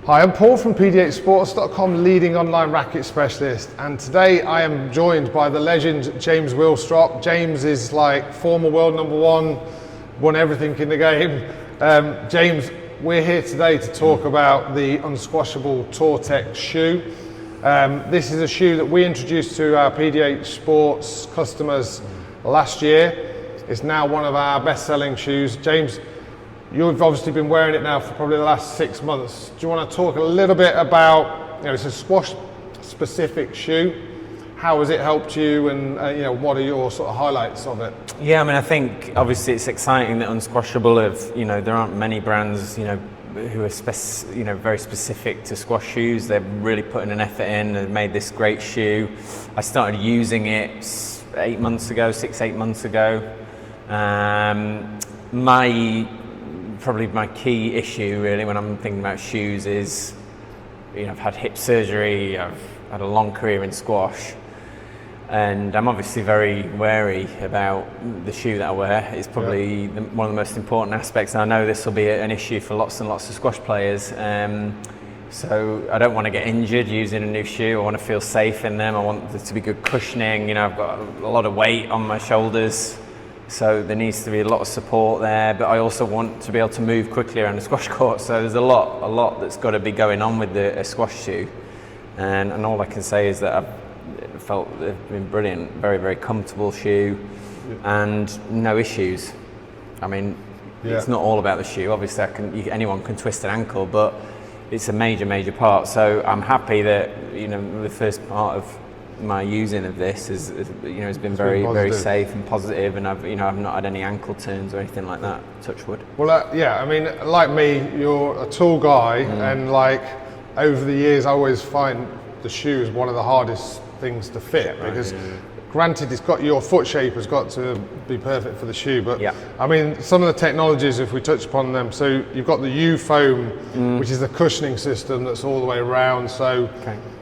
Hi, I'm Paul from pd8sports.com, leading online racket specialist, and today I am joined by the legend James Willstrop. James is like former world #1, won everything in the game. James, we're here today to talk about the UNSQUASHABLE TOUR-TEC Shoe. This is a shoe that we introduced to our pd8 Sports customers last year. It's now one of our best-selling shoes. James, you've obviously been wearing it now for probably the last 6 months. Do you want to talk a little bit about, it's a squash specific shoe. How has it helped you, and what are your sort of highlights of it? Yeah, I mean, I think obviously it's exciting that UNSQUASHABLE there aren't many brands, who are very specific to squash shoes. They're really putting an effort in and made this great shoe. I started using it 8 months ago, 6-8 months ago. Probably my key issue really when I'm thinking about shoes is, I've had hip surgery, I've had a long career in squash, and I'm obviously very wary about the shoe that I wear. It's probably one of the most important aspects, and I know this will be an issue for lots and lots of squash players. So I don't want to get injured using a new shoe. I want to feel safe in them. I want there to be good cushioning. I've got a lot of weight on my shoulders, so there needs to be a lot of support there, but I also want to be able to move quickly around the squash court. So there's a lot that's got to be going on with a squash shoe. And all I can say is that I've felt they've been brilliant, very, very comfortable shoe, and no issues. I mean, it's not all about the shoe. Obviously, anyone can twist an ankle, but it's a major, major part. So I'm happy that, the first part of my using of this has been very, very safe and positive, and I've not had any ankle turns or anything like that, touch wood. Well, I mean, like me, you're a tall guy, and over the years I always find the shoe is one of the hardest things to fit, because granted your foot shape has got to be perfect for the shoe, but I mean, some of the technologies, if we touch upon them, so you've got the U-foam, which is the cushioning system that's all the way around. So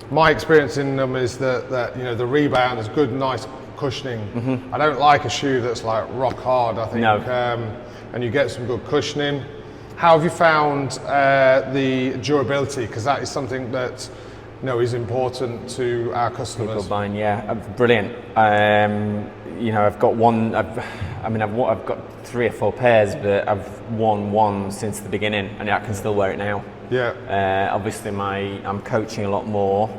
my experience in them is that the rebound is good, nice cushioning. I don't like a shoe that's like rock hard, I think. And you get some good cushioning. How have you found the durability? Because that is something that is important to our customers. People buying, brilliant. I've got one. I've got 3 or 4 pairs, but I've worn one since the beginning, and I can still wear it now. Obviously, I'm coaching a lot more,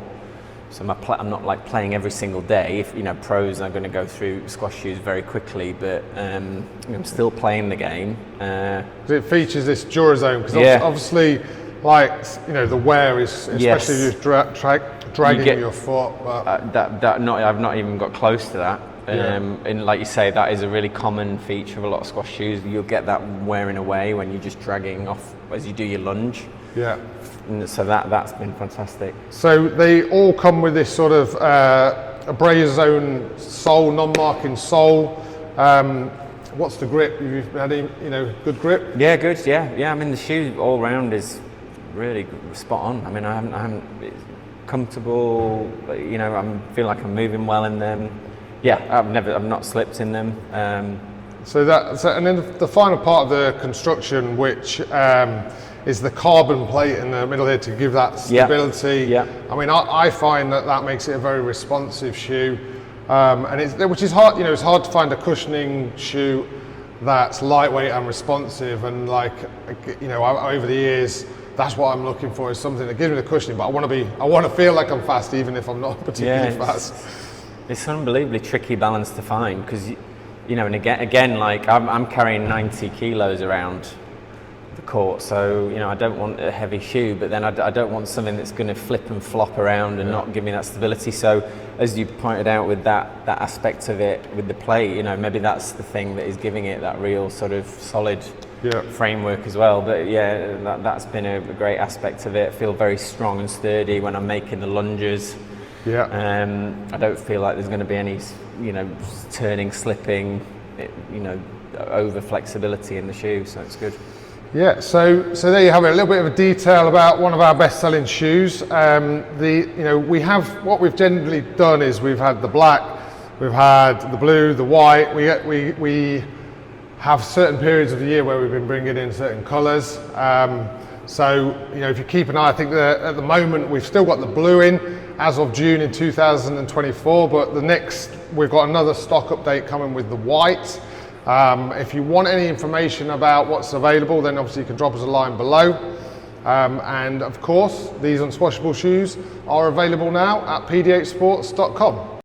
so I'm not like playing every single day. If pros are going to go through squash shoes very quickly, but I'm still playing the game. It features this ABRAZONE, because obviously, the wear is, especially if you're dragging your foot. But I've not even got close to that. And like you say, that is a really common feature of a lot of squash shoes. You'll get that wearing away when you're just dragging off as you do your lunge. And so that's been fantastic. So they all come with this sort of ABRAZONE sole, non-marking sole. What's the grip? Have you had any, good grip? Yeah, good. Yeah. I mean, the shoe all round is really spot on. I mean, I haven't it's comfortable. I feel like I'm moving well in them. I've not slipped in them. And then the final part of the construction, which is the carbon plate in the middle here to give that stability. I mean, I find that makes it a very responsive shoe, which is hard. It's hard to find a cushioning shoe that's lightweight and responsive. And over the years, that's what I'm looking for, is something that gives me the cushioning, but I want to feel like I'm fast, even if I'm not particularly fast. It's an unbelievably tricky balance to find, because and again, I'm carrying 90 kilos around the court, so I don't want a heavy shoe, but then I don't want something that's going to flip and flop around and not give me that stability. So as you pointed out with that aspect of it with the plate, maybe that's the thing that is giving it that real sort of solid framework as well. But that's been a great aspect of it. I feel very strong and sturdy when I'm making the lunges. I don't feel like there's going to be any turning, slipping, over flexibility in the shoe, so it's good. So there you have it, a little bit of a detail about one of our best-selling shoes. We have, what we've generally done is we've had the black, we've had the blue, the white. We have certain periods of the year where we've been bringing in certain colours. So, you know, if you keep an eye, I think that at the moment we've still got the blue in as of June in 2024, but we've got another stock update coming with the white. If you want any information about what's available, then obviously you can drop us a line below. And of course, these unsquashable shoes are available now at pdhsports.com.